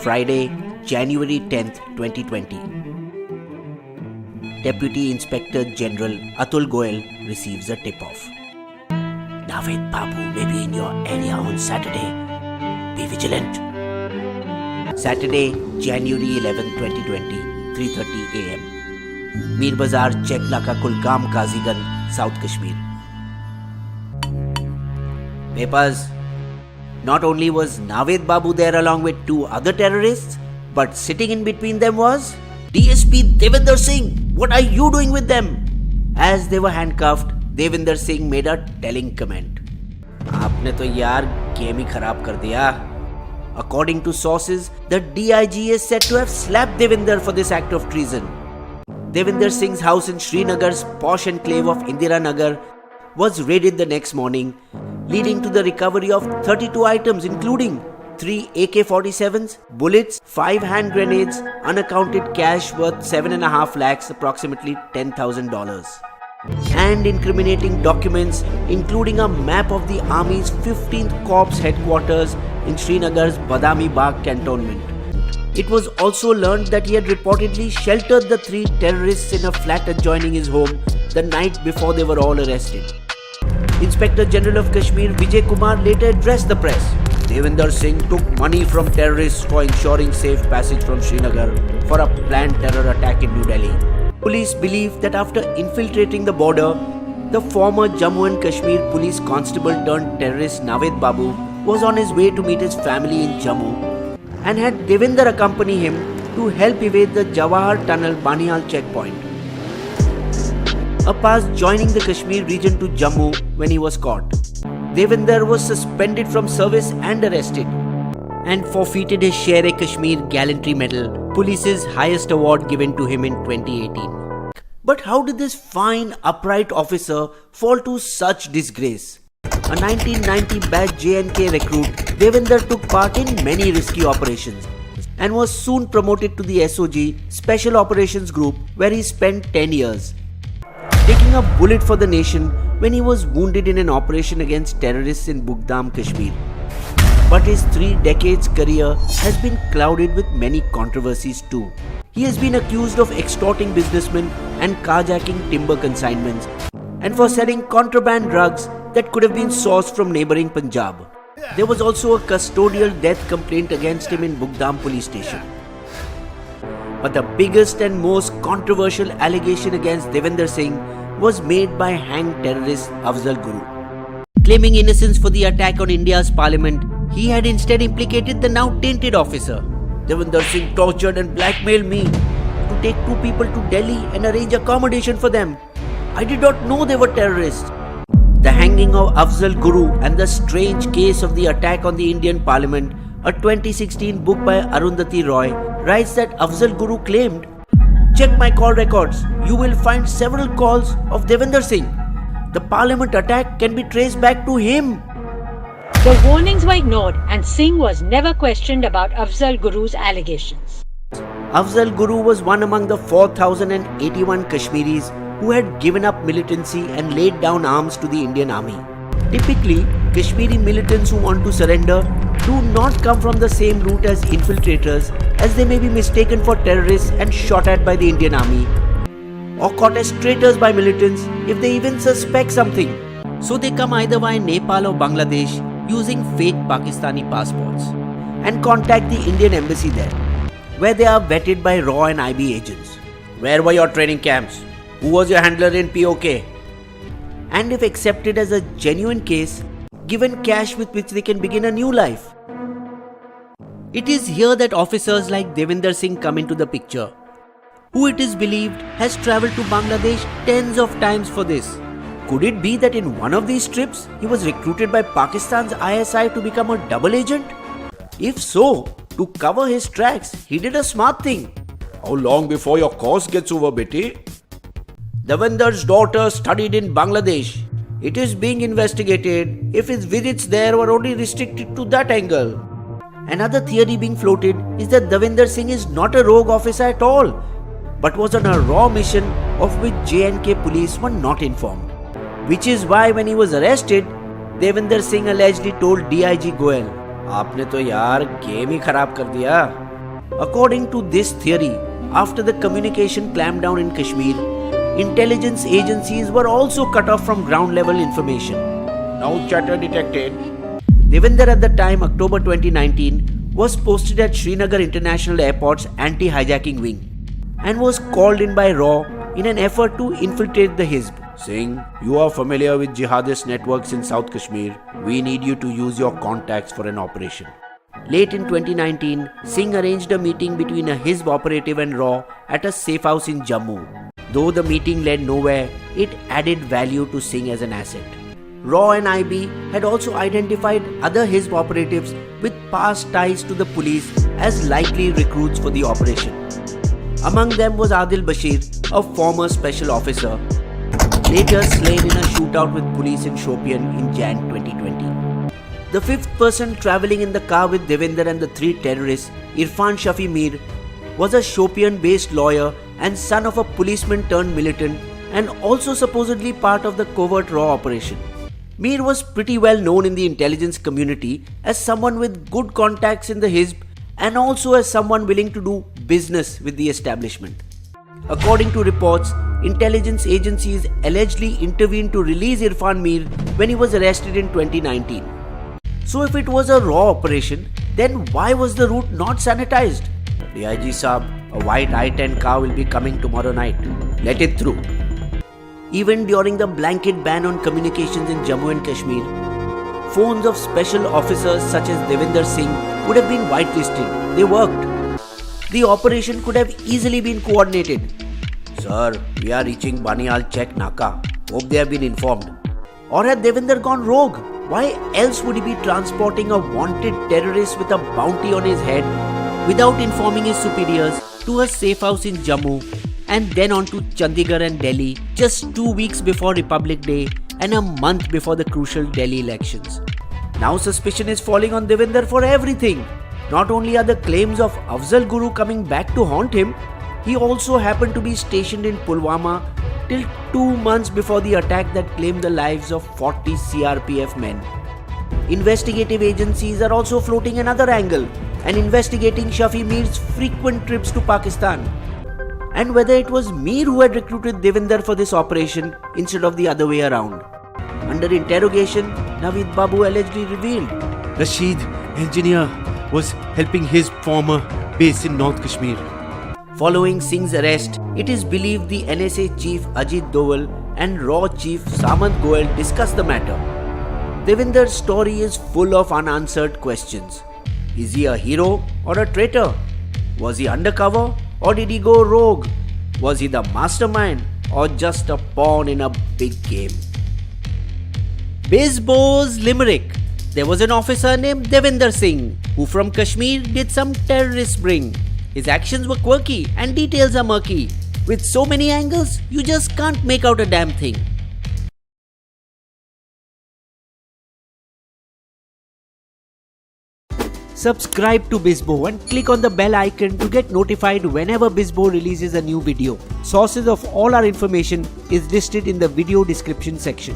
Friday, January 10th, 2020. Deputy Inspector General Atul Goyal receives a tip-off. Naved Babu may be in your area on Saturday. Be vigilant. Saturday, January 11, 2020, 3:30 a.m. Mir Bazar, Cheklaka, Kulgam, Kaziganj, South Kashmir. Papers. Not only was Naved Babu there along with two other terrorists, but sitting in between them was DSP Davinder Singh. What are you doing with them? As they were handcuffed, Davinder Singh made a telling comment. आपने तो यार game ही खराब कर दिया. According to sources, the DIG is said to have slapped Davinder for this act of treason. Davinder Singh's house in Srinagar's posh enclave of Indira Nagar was raided the next morning, leading to the recovery of 32 items including 3 AK-47s, bullets, 5 hand grenades, unaccounted cash worth 7.5 lakhs, approximately $10,000. And incriminating documents including a map of the Army's 15th Corps headquarters in Srinagar's Badami Bagh cantonment. It was also learned that he had reportedly sheltered the 3 terrorists in a flat adjoining his home the night before they were all arrested. Inspector General of Kashmir Vijay Kumar later addressed the press. Davinder Singh took money from terrorists for ensuring safe passage from Srinagar for a planned terror attack in New Delhi. Police believe that after infiltrating the border, the former Jammu and Kashmir police constable turned terrorist Naved Babu was on his way to meet his family in Jammu and had Davinder accompany him to help evade the Jawahar Tunnel Banial checkpoint. A pass joining the Kashmir region to Jammu when he was caught. Devinder was suspended from service and arrested and forfeited his Sher-e-Kashmir Gallantry Medal, police's highest award given to him in 2018. But how did this fine, upright officer fall to such disgrace? A 1990 batch J&K recruit, Devinder took part in many risky operations and was soon promoted to the SOG, Special Operations Group, where he spent 10 years. Taking a bullet for the nation when he was wounded in an operation against terrorists in Bugdam, Kashmir. But his 3 decades career has been clouded with many controversies too. He has been accused of extorting businessmen and carjacking timber consignments and for selling contraband drugs that could have been sourced from neighboring Punjab. There was also a custodial death complaint against him in Bugdam police station. But the biggest and most controversial allegation against Davinder Singh was made by hanged terrorist Afzal Guru. Claiming innocence for the attack on India's parliament, he had instead implicated the now tainted officer. Davinder Singh tortured and blackmailed me to take 2 people to Delhi and arrange accommodation for them. I did not know they were terrorists. The hanging of Afzal Guru and the strange case of the attack on the Indian parliament, a 2016 book by Arundhati Roy, writes that Afzal Guru claimed, "Check my call records. You will find several calls of Davinder Singh. The parliament attack can be traced back to him." The warnings were ignored and Singh was never questioned about Afzal Guru's allegations. Afzal Guru was one among the 4,081 Kashmiris who had given up militancy and laid down arms to the Indian army. Typically, Kashmiri militants who want to surrender do not come from the same route as infiltrators, as they may be mistaken for terrorists and shot at by the Indian army, or caught as traitors by militants if they even suspect something. So they come either via Nepal or Bangladesh using fake Pakistani passports and contact the Indian embassy there, where they are vetted by RAW and IB agents. Where were your training camps? Who was your handler in POK? And if accepted as a genuine case, given cash with which they can begin a new life. It is here that officers like Davinder Singh come into the picture, who it is believed has travelled to Bangladesh tens of times for this. Could it be that in one of these trips, he was recruited by Pakistan's ISI to become a double agent? If so, to cover his tracks, he did a smart thing. How long before your course gets over, Betty? Davinder's daughter studied in Bangladesh. It is being investigated if his visits there were only restricted to that angle. Another theory being floated is that Davinder Singh is not a rogue officer at all, but was on a raw mission of which J&K police were not informed. Which is why when he was arrested, Davinder Singh allegedly told DIG Goyal, "आपने तो यार game ही खराब कर दिया." According to this theory, after the communication clampdown in Kashmir, intelligence agencies were also cut off from ground level information. No chatter detected. Davinder at the time, October 2019, was posted at Srinagar International Airport's anti-hijacking wing and was called in by RAW in an effort to infiltrate the Hizb. Singh, you are familiar with jihadist networks in South Kashmir. We need you to use your contacts for an operation. Late in 2019, Singh arranged a meeting between a Hizb operative and RAW at a safe house in Jammu. Though the meeting led nowhere, it added value to Singh as an asset. RAW and IB had also identified other Hizb operatives with past ties to the police as likely recruits for the operation. Among them was Adil Bashir, a former special officer, later slain in a shootout with police in Shopian in Jan 2020. The fifth person travelling in the car with Davinder and the three terrorists, Irfan Shafi Mir, was a Shopian-based lawyer and son of a policeman turned militant and also supposedly part of the Covert RAW operation. Mir was pretty well known in the intelligence community as someone with good contacts in the Hizb and also as someone willing to do business with the establishment. According to reports, intelligence agencies allegedly intervened to release Irfan Mir when he was arrested in 2019. So if it was a RAW operation, then why was the route not sanitized? DIG Saab, a white I-10 car will be coming tomorrow night. Let it through. Even during the blanket ban on communications in Jammu and Kashmir, phones of special officers such as Davinder Singh would have been whitelisted. They worked. The operation could have easily been coordinated. Sir, we are reaching Banial Check Naka. Hope they have been informed. Or had Davinder gone rogue? Why else would he be transporting a wanted terrorist with a bounty on his head without informing his superiors to a safe house in Jammu and then on to Chandigarh and Delhi just 2 weeks before Republic Day and a month before the crucial Delhi elections? Now suspicion is falling on Davinder for everything. Not only are the claims of Afzal Guru coming back to haunt him, he also happened to be stationed in Pulwama till 2 months before the attack that claimed the lives of 40 CRPF men. Investigative agencies are also floating another angle and investigating Shafi Mir's frequent trips to Pakistan and whether it was Mir who had recruited Davinder for this operation instead of the other way around. Under interrogation, Naveed Babu allegedly revealed Rashid, engineer, was helping his former base in North Kashmir. Following Singh's arrest, it is believed the NSA chief Ajit Doval and RAW chief Samant Goel discussed the matter. Davinder's story is full of unanswered questions. Is he a hero or a traitor? Was he undercover or did he go rogue? Was he the mastermind or just a pawn in a big game? Bisbo's limerick. There was an officer named Davinder Singh who from Kashmir did some terrorist bring. His actions were quirky and details are murky. With so many angles, you just can't make out a damn thing. Subscribe to Bisbo and click on the bell icon to get notified whenever Bisbo releases a new video. Sources of all our information is listed in the video description section.